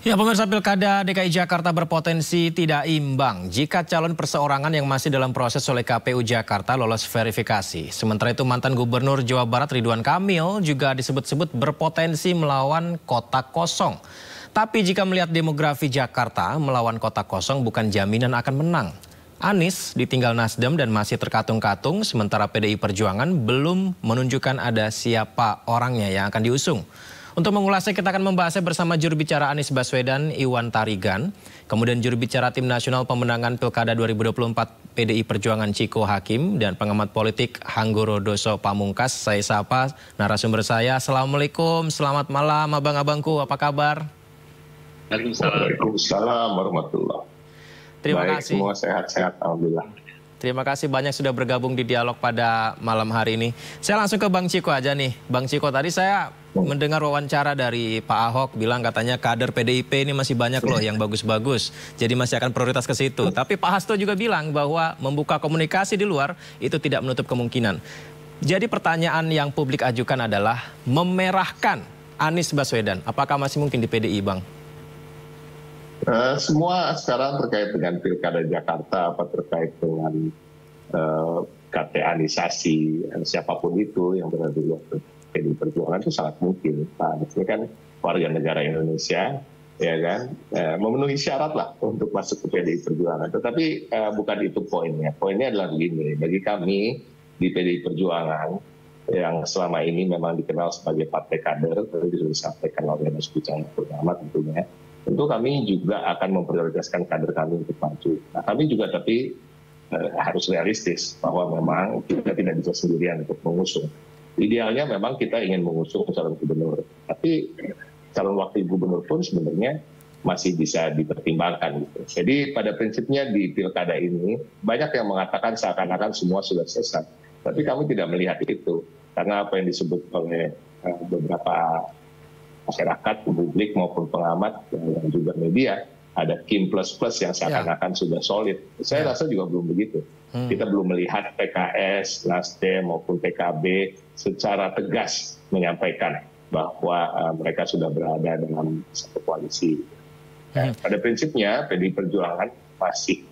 Ya, pemirsa, Pilkada DKI Jakarta berpotensi tidak imbang jika calon perseorangan yang masih dalam proses oleh KPU Jakarta lolos verifikasi. Sementara itu mantan Gubernur Jawa Barat Ridwan Kamil juga disebut-sebut berpotensi melawan kotak kosong. Tapi jika melihat demografi Jakarta, melawan kotak kosong bukan jaminan akan menang. Anies ditinggal Nasdem dan masih terkatung-katung, sementara PDI Perjuangan belum menunjukkan ada siapa orangnya yang akan diusung. Untuk mengulasnya kita akan membahasnya bersama juru bicara Anies Baswedan, Iwan Tarigan. Kemudian juru bicara Tim Nasional Pemenangan Pilkada 2024 PDI Perjuangan Ciko Hakim dan pengamat politik Hanggoro Doso Pamungkas. Saya sapa narasumber saya. Assalamualaikum, selamat malam abang-abangku, apa kabar? Waalaikumsalam warahmatullahi. Terima Baik, kasih. semua sehat-sehat, alhamdulillah. Terima kasih banyak sudah bergabung di dialog pada malam hari ini. Saya langsung ke Bang Ciko aja nih. Bang Ciko, tadi saya mendengar wawancara dari Pak Ahok bilang katanya kader PDIP ini masih banyak loh yang bagus-bagus. Jadi masih akan prioritas ke situ. Tapi Pak Hasto juga bilang bahwa membuka komunikasi di luar itu tidak menutup kemungkinan. Jadi pertanyaan yang publik ajukan adalah memerahkan Anies Baswedan. Apakah masih mungkin di PDI, Bang? Semua sekarang terkait dengan Pilkada Jakarta, apa terkait dengan KTA-nisasi, siapapun itu yang berada di luar PDI Perjuangan itu sangat mungkin. Pak Anies ini kan warga negara Indonesia, ya kan, memenuhi syarat lah untuk masuk ke PDI Perjuangan. Tetapi bukan itu poinnya. Poinnya adalah begini, bagi kami di PDI Perjuangan yang selama ini memang dikenal sebagai partai kader, tadi sudah disampaikan oleh Mas Bujang Purnama tentunya. Tentu kami juga akan memprioritaskan kader kami untuk maju. Nah, kami juga tapi harus realistis bahwa memang kita tidak bisa sendirian untuk mengusung. Idealnya memang kita ingin mengusung calon gubernur. Tapi calon wakil gubernur pun sebenarnya masih bisa dipertimbangkan. Gitu. Jadi pada prinsipnya di pilkada ini banyak yang mengatakan seakan-akan semua sudah selesai. Tapi kami tidak melihat itu. Karena apa yang disebut oleh beberapa masyarakat, publik maupun pengamat dan juga media, ada Kim plus-plus yang seakan-akan sudah solid. Saya rasa juga belum begitu. Kita belum melihat PKS, Nasdem maupun PKB secara tegas menyampaikan bahwa mereka sudah berada dalam satu koalisi. Pada prinsipnya PDI Perjuangan masih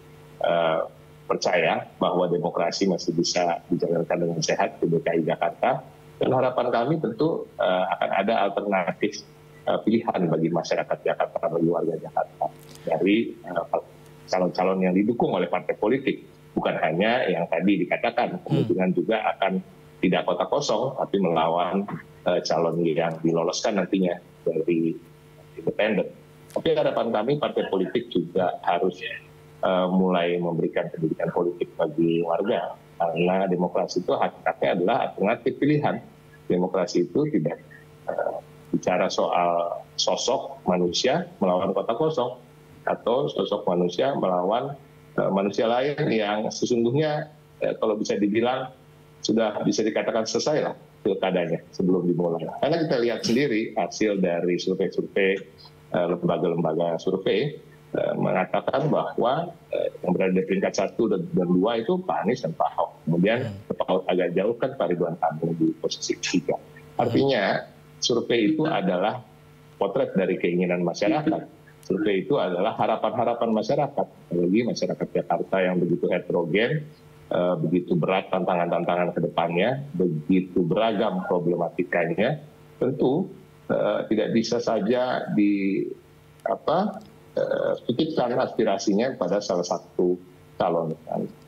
percaya bahwa demokrasi masih bisa dijalankan dengan sehat di DKI Jakarta. Dan harapan kami tentu akan ada alternatif pilihan bagi masyarakat Jakarta, bagi warga Jakarta. Dari calon-calon yang didukung oleh partai politik. Bukan hanya yang tadi dikatakan, kemungkinan juga akan tidak kotak kosong, tapi melawan calon yang diloloskan nantinya dari independen. Tapi harapan kami partai politik juga harus mulai memberikan pendidikan politik bagi warga. Karena demokrasi itu hakikatnya adalah alternatif pilihan. Demokrasi itu tidak bicara soal sosok manusia melawan kotak kosong atau sosok manusia melawan manusia lain yang sesungguhnya kalau bisa dibilang sudah bisa dikatakan selesai lah pilkadanya sebelum dimulai. Karena kita lihat sendiri hasil dari survei-survei lembaga-lembaga survei mengatakan bahwa yang berada di peringkat 1 dan 2 itu Pak Anies dan Pak Ahok. Kemudian terpaut agak jauh kan Pak Ridwan Kamil di posisi 3. Artinya survei itu adalah potret dari keinginan masyarakat. Survei itu adalah harapan-harapan masyarakat. Apalagi masyarakat Jakarta yang begitu heterogen, begitu berat tantangan-tantangan ke depannya, begitu beragam problematikanya, tentu tidak bisa saja titipkan aspirasinya pada salah satu calon.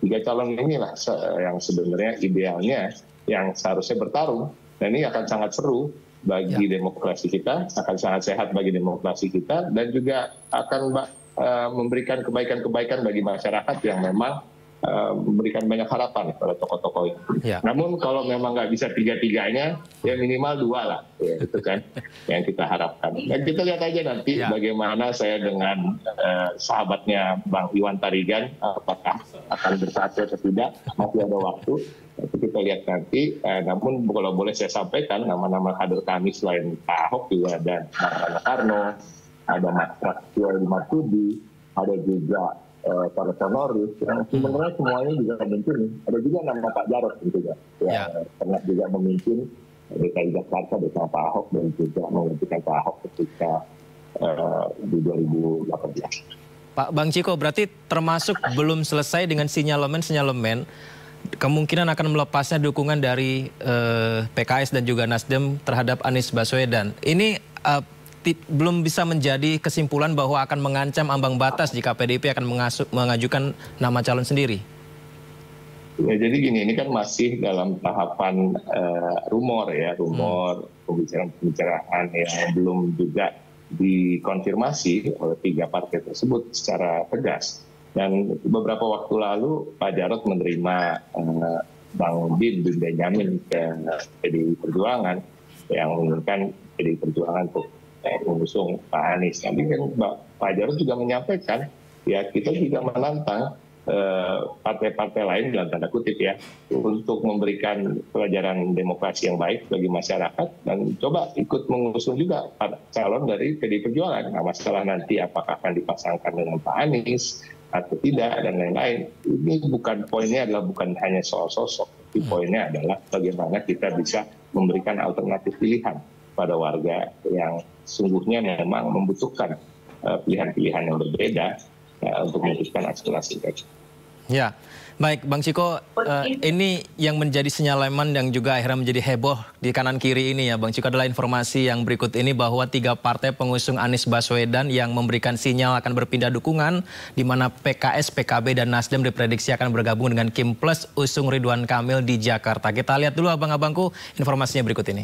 3 calon inilah yang sebenarnya idealnya yang seharusnya bertarung. Dan ini akan sangat seru bagi demokrasi kita, akan sangat sehat bagi demokrasi kita, dan juga akan memberikan kebaikan-kebaikan bagi masyarakat yang memang memberikan banyak harapan pada tokoh-tokoh itu. Namun kalau memang nggak bisa 3-3-nya, ya minimal 2 lah, ya, itu kan yang kita harapkan. Dan kita lihat aja nanti bagaimana saya dengan sahabatnya Bang Iwan Tarigan, apakah akan bersatu atau tidak, masih ada waktu. Tapi kita lihat nanti. Namun kalau boleh saya sampaikan, nama-nama kader kami selain Pak Ahok juga ada Bang Karno, ada Mas Prasetyo Marsudi, ada juga para Sonoris, yang sebenarnya semuanya juga memimpin. Ada juga nama Pak Jarod tentunya, yang pernah juga memimpin DKI Jakarta bersama Pak Ahok dan juga menggantikan Pak Ahok ketika di 2018. Pak Bang Ciko, berarti termasuk belum selesai dengan sinyalemen-sinyalemen kemungkinan akan melepasnya dukungan dari PKS dan juga Nasdem terhadap Anies Baswedan. Ini belum bisa menjadi kesimpulan bahwa akan mengancam ambang batas jika PDIP akan mengajukan nama calon sendiri. Ya, jadi gini, ini kan masih dalam tahapan rumor pembicaraan yang belum juga dikonfirmasi oleh 3 partai tersebut secara tegas. Dan beberapa waktu lalu Pak Jarod menerima Bang Bin Benjamin ke PDI Perjuangan yang menginginkan PDI Perjuangan untuk mengusung Pak Anies. Nanti kan Pak Jarod juga menyampaikan, ya kita juga menantang partai-partai lain dalam tanda kutip ya untuk memberikan pelajaran demokrasi yang baik bagi masyarakat dan coba ikut mengusung juga calon dari PDI Perjuangan. Nah, masalah nanti apakah akan dipasangkan dengan Pak Anies atau tidak dan lain-lain. Ini poinnya adalah bukan hanya soal sosok, tapi poinnya adalah bagaimana kita bisa memberikan alternatif pilihan pada warga yang sungguhnya memang membutuhkan pilihan-pilihan yang berbeda untuk memutuskan aspirasi mereka. Ya, baik Bang Ciko, ini yang menjadi sinyalemen yang juga akhirnya menjadi heboh di kanan kiri ini ya Bang Ciko adalah informasi yang berikut ini bahwa 3 partai pengusung Anies Baswedan yang memberikan sinyal akan berpindah dukungan di mana PKS, PKB dan Nasdem diprediksi akan bergabung dengan Kim Plus usung Ridwan Kamil di Jakarta. Kita lihat dulu abang-abangku informasinya berikut ini.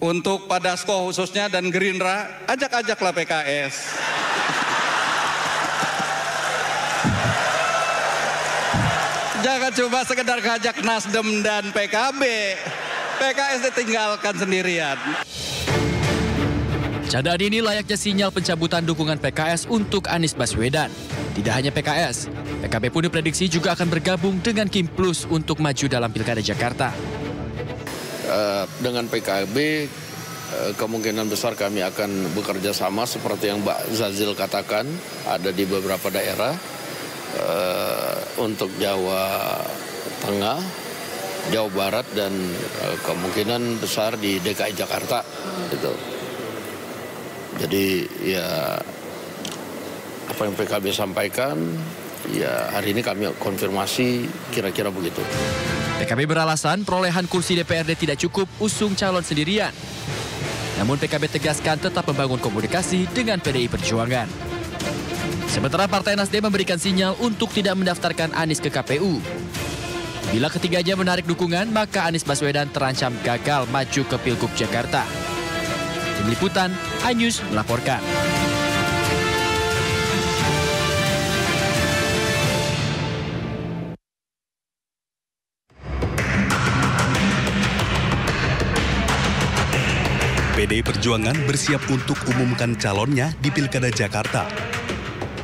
Untuk Pak Dasko khususnya dan Gerindra, ajak-ajaklah PKS. Jangan cuma sekedar ngajak Nasdem dan PKB. PKS ditinggalkan sendirian. Candaan ini layaknya sinyal pencabutan dukungan PKS untuk Anies Baswedan. Tidak hanya PKS, PKB pun diprediksi juga akan bergabung dengan Kim Plus untuk maju dalam Pilkada Jakarta. Dengan PKB kemungkinan besar kami akan bekerja sama seperti yang Mbak Zazil katakan, ada di beberapa daerah untuk Jawa Tengah, Jawa Barat dan kemungkinan besar di DKI Jakarta gitu. Jadi ya apa yang PKB sampaikan ya hari ini kami konfirmasi kira-kira begitu. PKB beralasan perolehan kursi DPRD tidak cukup usung calon sendirian. Namun PKB tegaskan tetap membangun komunikasi dengan PDI Perjuangan. Sementara Partai Nasdem memberikan sinyal untuk tidak mendaftarkan Anies ke KPU. Bila ketiganya menarik dukungan, maka Anies Baswedan terancam gagal maju ke Pilgub Jakarta. Tim Liputan, iNews melaporkan. PDI Perjuangan bersiap untuk umumkan calonnya di Pilkada Jakarta.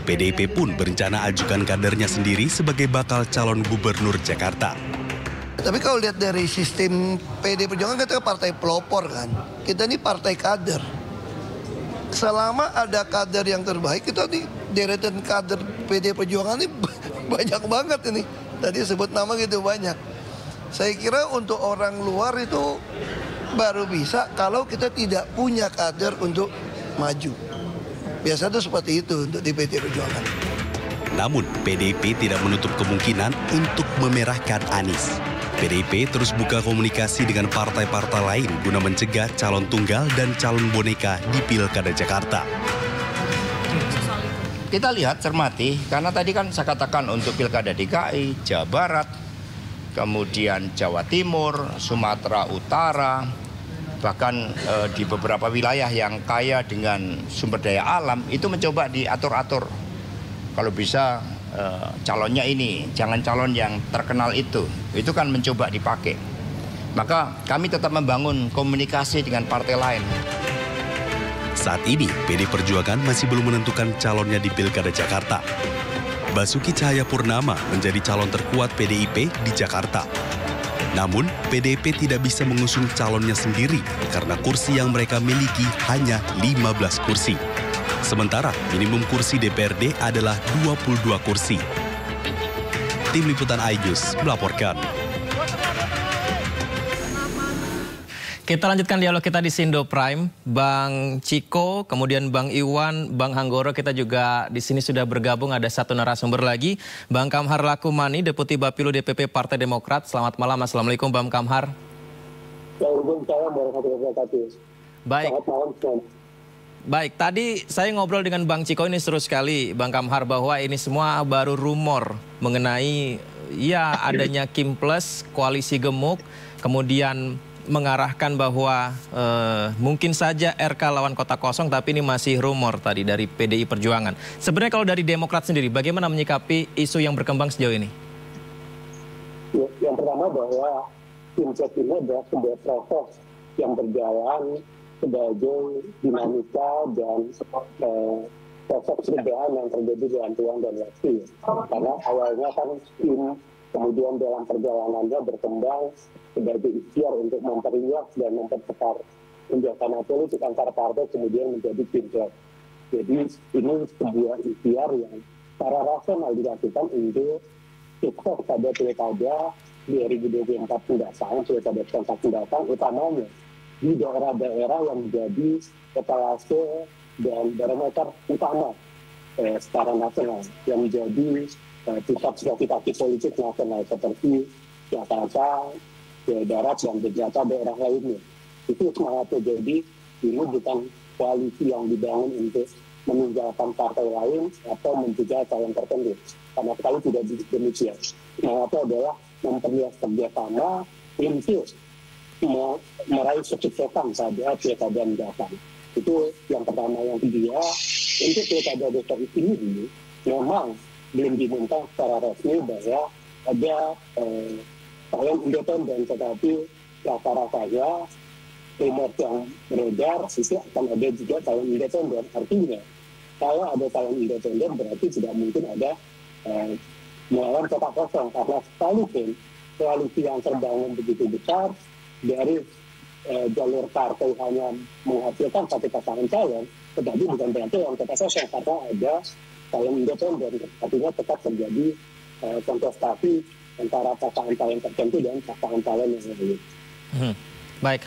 PDIP pun berencana ajukan kadernya sendiri sebagai bakal calon gubernur Jakarta. Tapi kalau lihat dari sistem PDI Perjuangan, kita partai pelopor kan. Kita ini partai kader. Selama ada kader yang terbaik, kita di deretan kader PDI Perjuangan ini banyak banget ini. Tadi sebut nama gitu banyak. Saya kira untuk orang luar itu baru bisa kalau kita tidak punya kader untuk maju. Biasanya itu seperti itu untuk di PDI Perjuangan. Namun PDIP tidak menutup kemungkinan untuk memerahkan Anies. PDIP terus buka komunikasi dengan partai-partai lain guna mencegah calon tunggal dan calon boneka di Pilkada Jakarta. Kita lihat cermati, karena tadi kan saya katakan untuk Pilkada DKI, Jawa Barat, kemudian Jawa Timur, Sumatera Utara, bahkan di beberapa wilayah yang kaya dengan sumber daya alam itu mencoba diatur-atur. Kalau bisa calonnya ini, jangan calon yang terkenal itu kan mencoba dipakai. Maka kami tetap membangun komunikasi dengan partai lain. Saat ini PDI Perjuangan masih belum menentukan calonnya di Pilkada Jakarta. Basuki Cahayapurnama menjadi calon terkuat PDIP di Jakarta. Namun, PDIP tidak bisa mengusung calonnya sendiri karena kursi yang mereka miliki hanya 15 kursi. Sementara minimum kursi DPRD adalah 22 kursi. Tim Liputan iNews melaporkan. Kita lanjutkan dialog kita di Sindo Prime. Bang Ciko, kemudian Bang Iwan, Bang Hanggoro, kita juga di sini sudah bergabung. Ada satu narasumber lagi, Bang Kamhar Lakumani, Deputi Bapilu DPP Partai Demokrat. Selamat malam, Assalamualaikum Bang Kamhar. Baik. Baik, tadi saya ngobrol dengan Bang Ciko, ini seru sekali Bang Kamhar, bahwa ini semua baru rumor mengenai ya adanya Kim Plus, koalisi gemuk, kemudian mengarahkan bahwa mungkin saja RK lawan kota kosong, tapi ini masih rumor tadi dari PDI Perjuangan. Sebenarnya kalau dari Demokrat sendiri, bagaimana menyikapi isu yang berkembang sejauh ini? Yang pertama bahwa Kim Plus ini adalah sebuah proses yang berjalan sebagai dinamika dan proses perubahan yang terjadi di Antuan dan Lesti. Karena awalnya kan Kim kemudian dalam perjalanannya berkembang sebagai ikhtiar untuk memperluas dan mempercepat kerjasama politik antar partai kemudian menjadi Kim Plus. Jadi ini sebuah ikhtiar yang secara rasional dilakukan untuk sukses pada pilkada 2024 mendatang, pilkada serentak mendatang, utamanya di daerah-daerah yang menjadi etalase dan barometer utama secara nasional, yang menjadi pusat gravitasi politik nasional seperti Jakarta, Jawa Barat, dan beberapa daerah lainnya. Itu semangatnya. Jadi ini bukan koalisi yang dibangun untuk meninggalkan partai lain atau menjaga calon tertentu. Sama sekali tidak demikian. Semangatnya adalah memperluas kerjasama untuk meraih kesuksesan pada pilkada mendatang. Itu yang pertama. Yang kedua, untuk pilkada DKI ini memang belum diminta secara resmi bahwa ada calon independen, tetapi rata-ratanya rumor yang beredar itu akan ada juga calon independen. Artinya kalau ada calon independen berarti tidak mungkin ada melawan kota kosong, karena sekalipun koalisi yang terbangun begitu besar dari jalur partai hanya menghasilkan satu pasangan calon, tetapi bukan berarti yang kota kosong, karena ada calon independen. Artinya tetap terjadi kontestasi antara pasangan calon tertentu dan pasangan calon yang lain. Baik,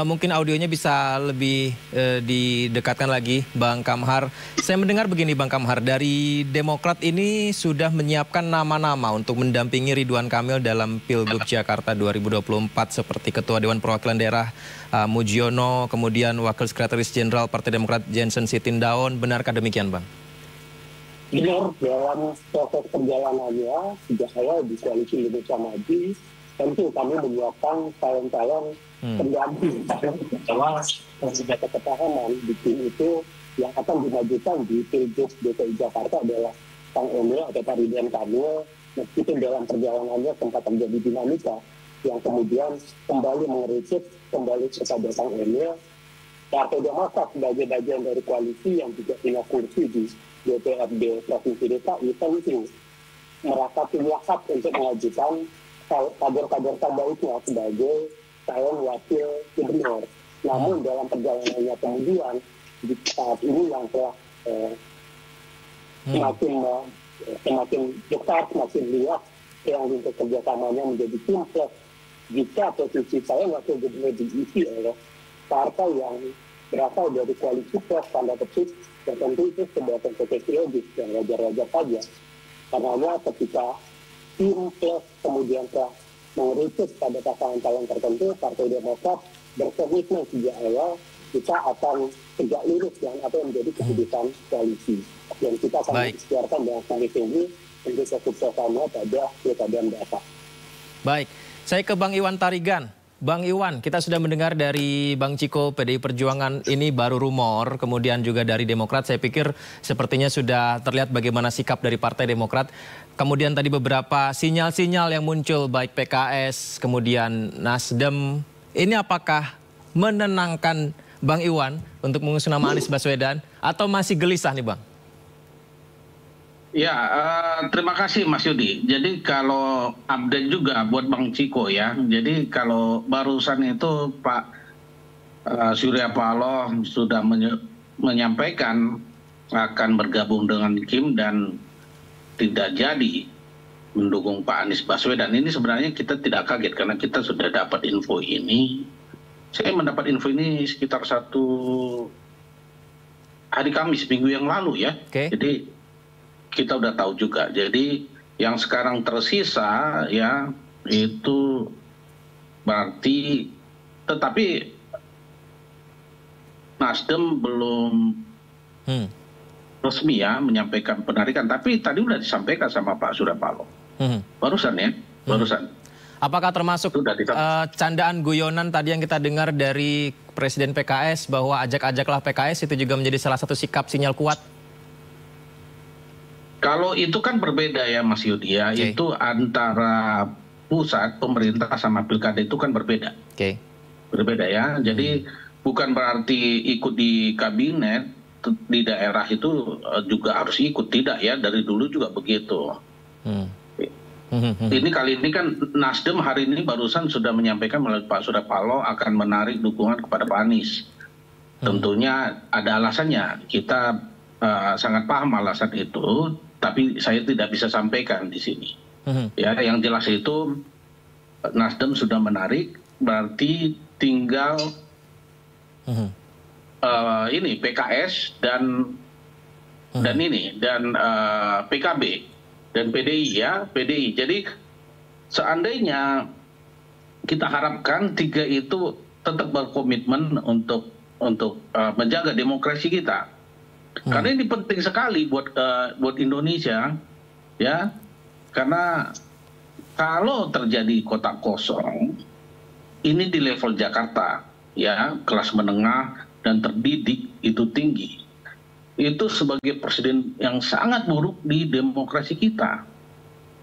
mungkin audionya bisa lebih didekatkan lagi, Bang Kamhar. Saya mendengar begini, Bang Kamhar, dari Demokrat ini sudah menyiapkan nama-nama untuk mendampingi Ridwan Kamil dalam Pilgub Jakarta 2024, seperti Ketua Dewan Perwakilan Daerah Mujiono, kemudian Wakil Sekretaris Jenderal Partai Demokrat Jensen Sitindaun. Benarkah demikian, Bang? Benar, dalam proses perjalanannya sejak awal di koalisi Indonesia Maju, tentu kami menyiapkan calon-calon pendamping. Bahwa sudah kepahaman di tim itu yang akan dimajukan di Pilgub DKI Jakarta adalah Kang Emil atau Pak Ridwan Kamil, meskipun dalam perjalanannya sempat terjadi dinamika yang kemudian kembali mengerucut kembali kepada Kang Emil. Partai Demokrat sebagai bagian dari koalisi yang juga punya kursi di DPRD Provinsi DKI tentu merasa punya hak untuk mengajukan kader-kader terbaiknya sebagai calon wakil gubernur. Namun dalam perjalanannya kemudian di saat ini yang telah semakin dekat, semakin luas yang untuk kerjasamanya menjadi Kim Plus. Jika posisi saya wakil gubernur diisi oleh partai yang berasal dari koalisi plus tanda petik, dan tentu itu sebuah konsekuensi logis yang wajar-wajar saja. Karena ketika Kim Plus kemudian telah mengerucut pada pasangan calon tertentu, Partai Demokrat berkomitmen sejak awal kita akan tegak lurus dengan apa yang menjadi keputusan koalisi. Dan kita akan ikhtiarkan dengan komisi ini untuk kesuksesannya pada pilkada mendatang. Baik, saya ke Bang Iwan Tarigan. Bang Iwan, kita sudah mendengar dari Bang Ciko, PDI Perjuangan ini baru rumor, kemudian juga dari Demokrat. Saya pikir sepertinya sudah terlihat bagaimana sikap dari Partai Demokrat. Kemudian tadi beberapa sinyal-sinyal yang muncul, baik PKS, kemudian Nasdem. Ini apakah menenangkan Bang Iwan untuk mengusung nama Anies Baswedan, atau masih gelisah nih Bang? Ya, terima kasih Mas Yudi. Jadi kalau update juga buat Bang Ciko ya. Jadi kalau barusan itu Pak Surya Paloh sudah menyampaikan akan bergabung dengan Kim dan tidak jadi mendukung Pak Anies Baswedan. Ini sebenarnya kita tidak kaget karena kita sudah dapat info ini Saya mendapat info ini sekitar 1 hari Kamis minggu yang lalu ya. Jadi kita udah tahu juga. Jadi yang sekarang tersisa ya itu berarti, tetapi Nasdem belum resmi ya menyampaikan penarikan. Tapi tadi udah disampaikan sama Pak Surya Paloh. Barusan ya, barusan. Apakah termasuk candaan guyonan tadi yang kita dengar dari Presiden PKS bahwa ajak-ajaklah PKS itu juga menjadi salah satu sikap sinyal kuat? Kalau itu kan berbeda ya Mas Yudi ya, itu antara pusat, pemerintah sama pilkada itu kan berbeda. Berbeda ya, jadi bukan berarti ikut di kabinet, di daerah itu juga harus ikut, tidak ya, dari dulu juga begitu. Ini kali ini kan Nasdem hari ini barusan sudah menyampaikan melalui Pak Surya Paloh akan menarik dukungan kepada Pak Anies. Tentunya ada alasannya, kita sangat paham alasan itu, tapi saya tidak bisa sampaikan di sini. Ya, yang jelas itu Nasdem sudah menarik, berarti tinggal ini PKS dan PKB. Dan PDI ya, PDI. Jadi seandainya kita harapkan 3 itu tetap berkomitmen untuk menjaga demokrasi kita, karena ini penting sekali buat Indonesia, ya. Karena kalau terjadi kotak kosong, ini di level Jakarta, ya, kelas menengah dan terdidik itu tinggi. Itu sebagai presiden yang sangat buruk di demokrasi kita.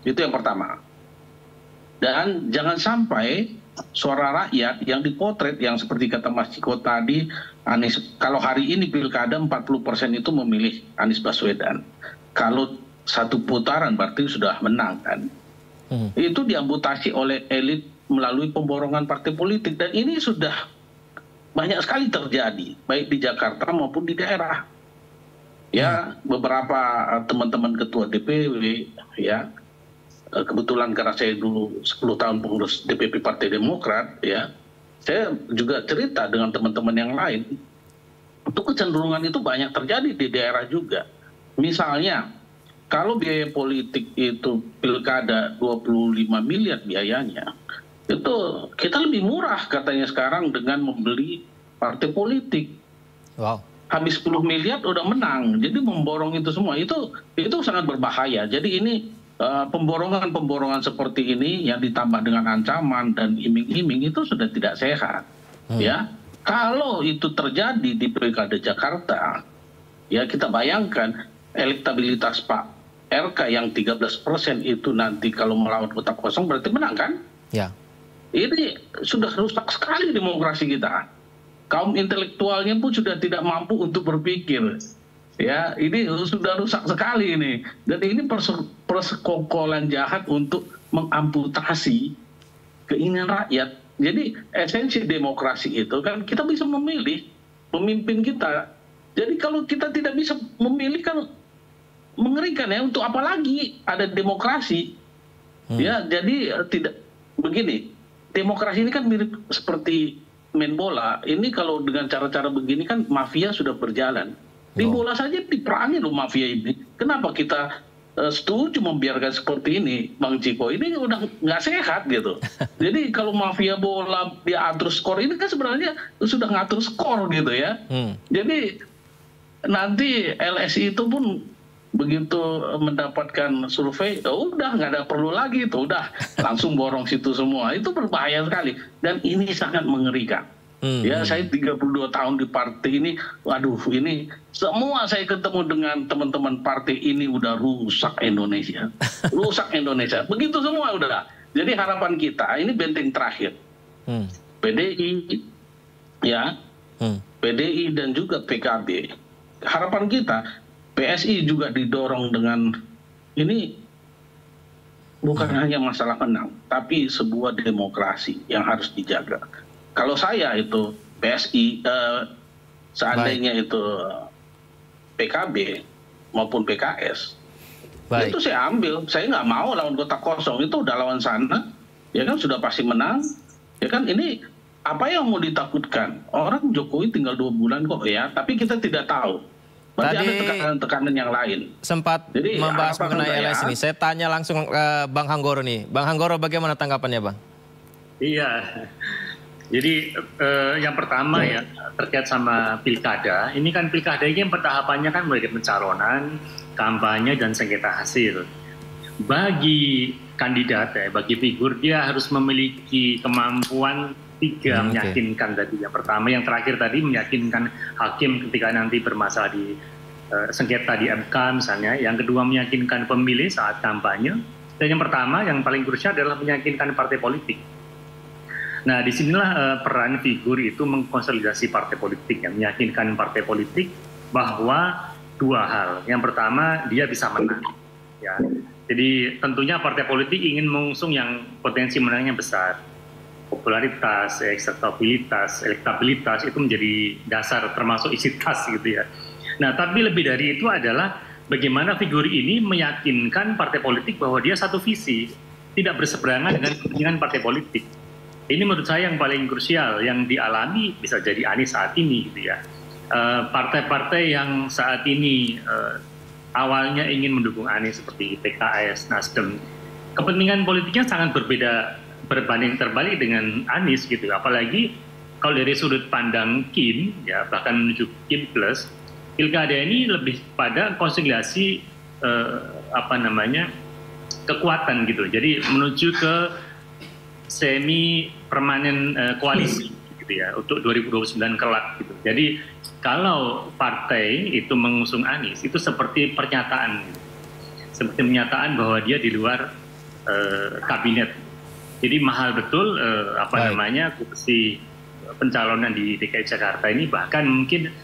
Itu yang pertama. Dan jangan sampai suara rakyat yang dipotret, yang seperti kata Mas Ciko tadi, Anies, kalau hari ini pilkada 40% itu memilih Anies Baswedan. Kalau 1 putaran berarti sudah menang kan. Itu diamputasi oleh elit melalui pemborongan partai politik. Dan ini sudah banyak sekali terjadi, baik di Jakarta maupun di daerah. Ya, beberapa teman-teman ketua DPW, ya, kebetulan karena saya dulu 10 tahun pengurus DPP Partai Demokrat, ya, saya juga cerita dengan teman-teman yang lain. Untuk kecenderungan itu banyak terjadi di daerah juga. Misalnya, kalau biaya politik itu pilkada 25 miliar biayanya, itu kita lebih murah katanya sekarang dengan membeli partai politik. Habis 10 miliar udah menang, jadi memborong itu semua itu sangat berbahaya. Jadi ini pemborongan seperti ini yang ditambah dengan ancaman dan iming-iming itu sudah tidak sehat. Ya, kalau itu terjadi di pilkada Jakarta, ya kita bayangkan elektabilitas Pak RK yang 13% itu nanti kalau melawan kotak kosong berarti menang kan? Ya. Ini sudah rusak sekali demokrasi kita. Kaum intelektualnya pun sudah tidak mampu untuk berpikir. Ya, ini sudah rusak sekali ini. Dan ini persekongkolan jahat untuk mengamputasi keinginan rakyat. Jadi esensi demokrasi itu kan kita bisa memilih pemimpin kita. Jadi kalau kita tidak bisa memilih kan mengerikan ya, untuk apa lagi ada demokrasi. Ya, jadi tidak begini. Demokrasi ini kan mirip seperti main bola. Ini kalau dengan cara-cara begini kan mafia sudah berjalan. Di bola saja diperangi loh mafia ini. Kenapa kita setuju membiarkan seperti ini, Bang Ciko? Ini udah nggak sehat gitu. Jadi kalau mafia bola dia atur skor, ini kan sebenarnya sudah ngatur skor gitu ya. Jadi nanti LSI itu pun begitu mendapatkan survei, udah nggak ada perlu lagi itu, udah langsung borong situ semua. Itu berbahaya sekali dan ini sangat mengerikan. Ya, saya 32 tahun di partai ini, waduh, ini semua saya ketemu dengan teman-teman partai ini udah rusak Indonesia, rusak Indonesia. Begitu semua udah. Jadi harapan kita ini benteng terakhir, PDI, ya, PDI dan juga PKB. Harapan kita PSI juga didorong dengan ini bukan hanya masalah menang, tapi sebuah demokrasi yang harus dijaga. Kalau saya itu PSI, seandainya itu PKB maupun PKS, itu saya ambil. Saya nggak mau lawan kotak kosong, itu udah lawan sana, ya kan sudah pasti menang. Ya kan ini apa yang mau ditakutkan? Orang Jokowi tinggal 2 bulan kok ya, tapi kita tidak tahu. Berarti Tadi ada tekanan-tekanan yang lain. Sempat Jadi, membahas mengenai harapan LS saya- ini. Saya tanya langsung ke Bang Hanggoro nih. Bang Hanggoro, bagaimana tanggapannya, Bang? Iya, jadi yang pertama ya terkait sama pilkada. Ini kan pilkada ini tahapannya kan mulai dari pencalonan, kampanye, dan sengketa hasil. Bagi kandidat bagi figur dia harus memiliki kemampuan 3 meyakinkan tadi. Yang pertama, yang terakhir tadi meyakinkan hakim ketika nanti bermasalah di sengketa di MK misalnya. Yang kedua, meyakinkan pemilih saat kampanye. Dan yang pertama, yang paling krusial adalah meyakinkan partai politik. Nah, disinilah peran figur itu mengkonsolidasi partai politik, yang meyakinkan partai politik bahwa 2 hal. Yang pertama, dia bisa menang. Ya. Jadi tentunya partai politik ingin mengusung yang potensi menangnya besar. Popularitas, akseptabilitas, elektabilitas itu menjadi dasar termasuk isi tas gitu ya. Nah, tapi lebih dari itu adalah bagaimana figur ini meyakinkan partai politik bahwa dia satu visi, tidak berseberangan dengan kepentingan partai politik. Ini menurut saya yang paling krusial yang dialami bisa jadi Anies saat ini gitu ya. Partai-partai yang saat ini awalnya ingin mendukung Anies seperti PKS, Nasdem, kepentingan politiknya sangat berbeda, berbanding terbalik dengan Anies gitu. Apalagi kalau dari sudut pandang Kim, ya bahkan menuju Kim plus, pilkada ini lebih pada konsolidasi kekuatan gitu. Jadi menuju ke semi permanen koalisi gitu ya untuk 2029 kelak gitu. Jadi kalau partai itu mengusung Anies itu seperti pernyataan, seperti pernyataan bahwa dia di luar kabinet. Jadi mahal betul kursi pencalonan di DKI Jakarta ini, bahkan mungkin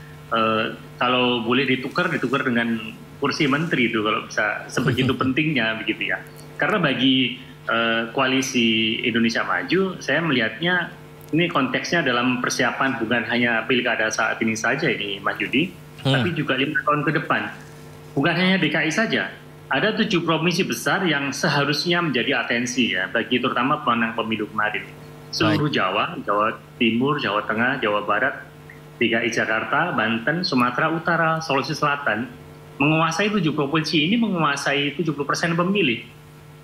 kalau boleh ditukar dengan kursi menteri itu kalau bisa, sebegitu pentingnya begitu ya. Karena bagi koalisi Indonesia Maju, saya melihatnya ini konteksnya dalam persiapan bukan hanya pilkada saat ini saja ini Mas Yudi, tapi juga 5 tahun ke depan. Bukan hanya DKI saja, ada 7 provinsi besar yang seharusnya menjadi atensi ya bagi terutama pemenang pemilu kemarin. Seluruh Jawa, Jawa Timur, Jawa Tengah, Jawa Barat, DKI Jakarta, Banten, Sumatera Utara, Sulawesi Selatan, menguasai 7 provinsi ini menguasai 70% pemilih.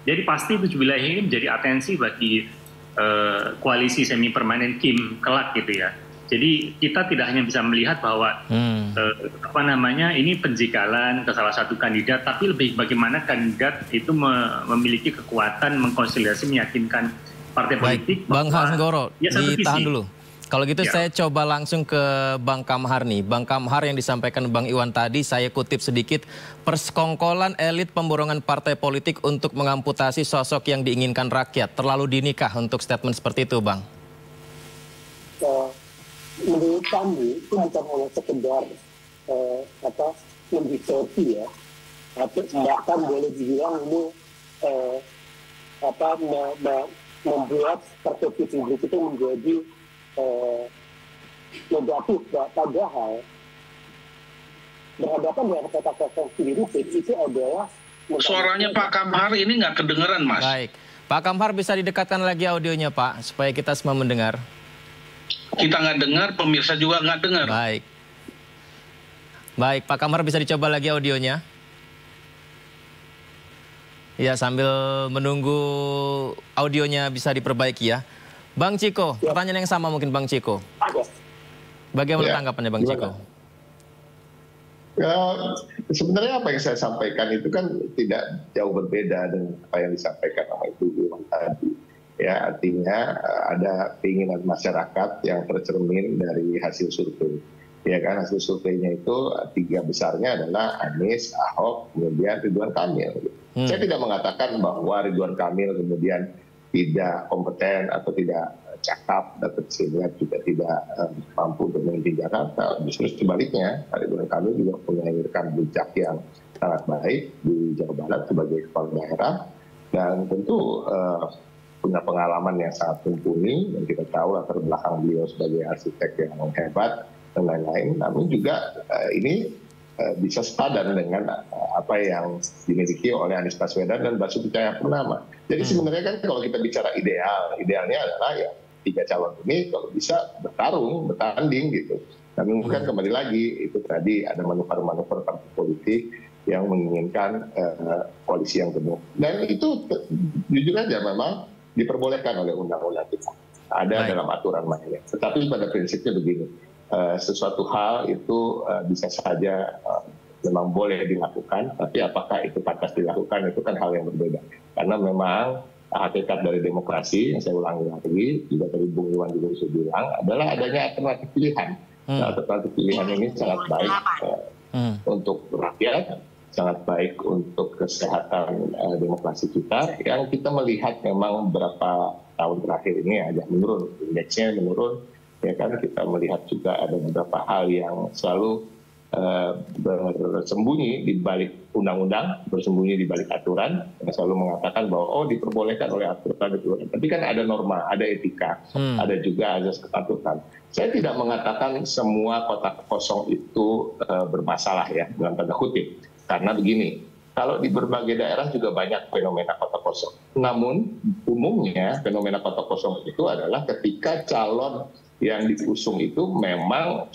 Jadi pasti 7 wilayah ini menjadi atensi bagi koalisi semi permanen Kim kelak gitu ya. Jadi kita tidak hanya bisa melihat bahwa ini penjagalan ke salah satu kandidat, tapi lebih bagaimana kandidat itu memiliki kekuatan mengkonsolidasi meyakinkan partai politik. Bang Hanggoro, ditahan dulu. Kalau gitu ya, saya coba langsung ke Bang Kamhar nih. Bang Kamhar, yang disampaikan Bang Iwan tadi, saya kutip sedikit. Persekongkolan elit pemborongan partai politik untuk mengamputasi sosok yang diinginkan rakyat. Terlalu dinikah untuk statement seperti itu, Bang? Menurut kami itu bukan hanya sekedar mendistorsi ya. Bahkan boleh dibilang ini membuat persepsi publik itu menjadi negatif. Padahal berhadapan dengan kata sendiri itu adalah suaranya Pak Kamhar ini nggak kedengeran, Mas. Baik, Pak Kamhar bisa didekatkan lagi audionya, Pak, supaya kita semua mendengar. Kita nggak dengar, pemirsa juga nggak dengar. Baik, Pak Kamhar bisa dicoba lagi audionya. Ya, sambil menunggu audionya bisa diperbaiki ya. Bang Ciko, pertanyaan yang sama mungkin Bang Ciko. Bagaimana tanggapannya Bang Ciko? Sebenarnya apa yang saya sampaikan itu kan tidak jauh berbeda dengan apa yang disampaikan oleh Ibu Iwan tadi. Ya, artinya ada keinginan masyarakat yang tercermin dari hasil survei. Ya kan, hasil surveinya itu 3 besarnya adalah Anies, Ahok, kemudian Ridwan Kamil. Saya tidak mengatakan bahwa Ridwan Kamil kemudian tidak kompeten atau tidak cakap, dan sehingga juga tidak mampu untuk memimpin Jakarta. Justru sebaliknya, Ridwan Kamil juga punya rekam jejak yang sangat baik di Jawa Barat sebagai kepala daerah, dan tentu punya pengalaman yang sangat mumpuni, dan kita tahu latar belakang beliau sebagai arsitek yang hebat dan lain-lain. Namun juga ini bisa sepadan dengan apa yang dimiliki oleh Anies Baswedan dan Basuki Cahayapurnama. Jadi sebenarnya kan kalau kita bicara idealnya adalah ya tiga calon ini kalau bisa bertanding gitu. Tapi mungkin kembali lagi itu tadi ada manuver-manuver partai politik yang menginginkan koalisi yang penuh. Dan itu jujur aja memang diperbolehkan oleh undang-undang kita. Ada dalam aturan mainnya. Tetapi pada prinsipnya begini, sesuatu hal itu bisa saja memang boleh dilakukan, tapi apakah itu pantas dilakukan itu kan hal yang berbeda. Karena memang hakikat dari demokrasi, yang saya ulangi lagi, juga tadi Bung Iwan juga sudah bilang, adalah adanya alternatif pilihan. Alternatif pilihan ini sangat baik untuk rakyat, sangat baik untuk kesehatan demokrasi kita. Yang kita melihat memang beberapa tahun terakhir ini agak menurun, indeksnya menurun. Ya kan, kita melihat juga ada beberapa hal yang selalu bersembunyi di balik undang-undang, bersembunyi di balik aturan, yang selalu mengatakan bahwa diperbolehkan oleh aturan itu. Tapi kan ada norma, ada etika, ada juga azas kepatuhan. Saya tidak mengatakan semua kotak kosong itu bermasalah ya, dalam tanda kutip. Karena begini, kalau di berbagai daerah juga banyak fenomena kotak kosong. Namun umumnya fenomena kotak kosong itu adalah ketika calon yang diusung itu memang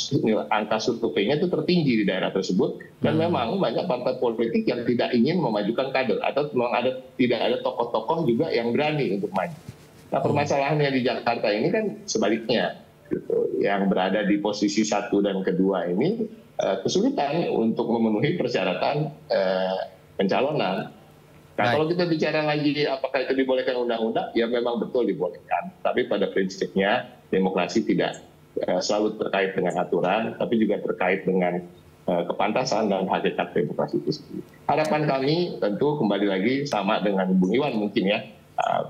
angka surveinya itu tertinggi di daerah tersebut, dan memang banyak partai politik yang tidak ingin memajukan kader atau memang tidak ada tokoh-tokoh juga yang berani untuk maju. Nah, permasalahannya di Jakarta ini kan sebaliknya, gitu. Yang berada di posisi 1 dan kedua ini kesulitan untuk memenuhi persyaratan pencalonan. Nah, kalau kita bicara lagi apakah itu dibolehkan undang-undang, ya memang betul dibolehkan. Tapi pada prinsipnya demokrasi tidak selalu terkait dengan aturan, tapi juga terkait dengan kepantasan dan hakikat demokrasi itu sendiri. Harapan kami tentu kembali lagi sama dengan Bung Iwan mungkin ya,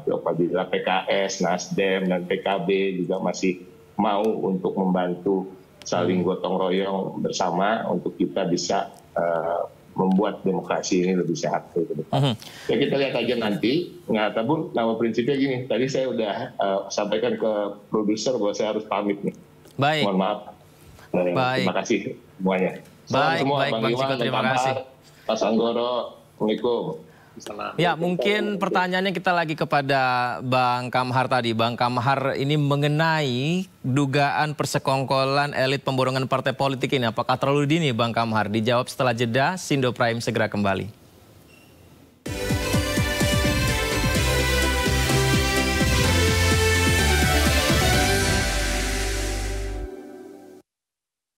apabila PKS, Nasdem, dan PKB juga masih mau untuk membantu saling gotong royong bersama untuk kita bisa membuat demokrasi ini lebih sehat ke depan. Ya kita lihat aja nanti. Nah, tapi nama prinsipnya gini. Tadi saya udah sampaikan ke produser bahwa saya harus pamit nih. Baik. Mohon maaf. Terima kasih semuanya. Baik, semua, Bang Ciko, terima kasih. Pak Sanggoro, Assalamualaikum. Ya, mungkin pertanyaannya kita lagi kepada Bang Kamhar tadi. Bang Kamhar, ini mengenai dugaan persekongkolan elit pemborongan partai politik ini. Apakah terlalu dini, Bang Kamhar? Dijawab setelah jeda, Sindo Prime segera kembali.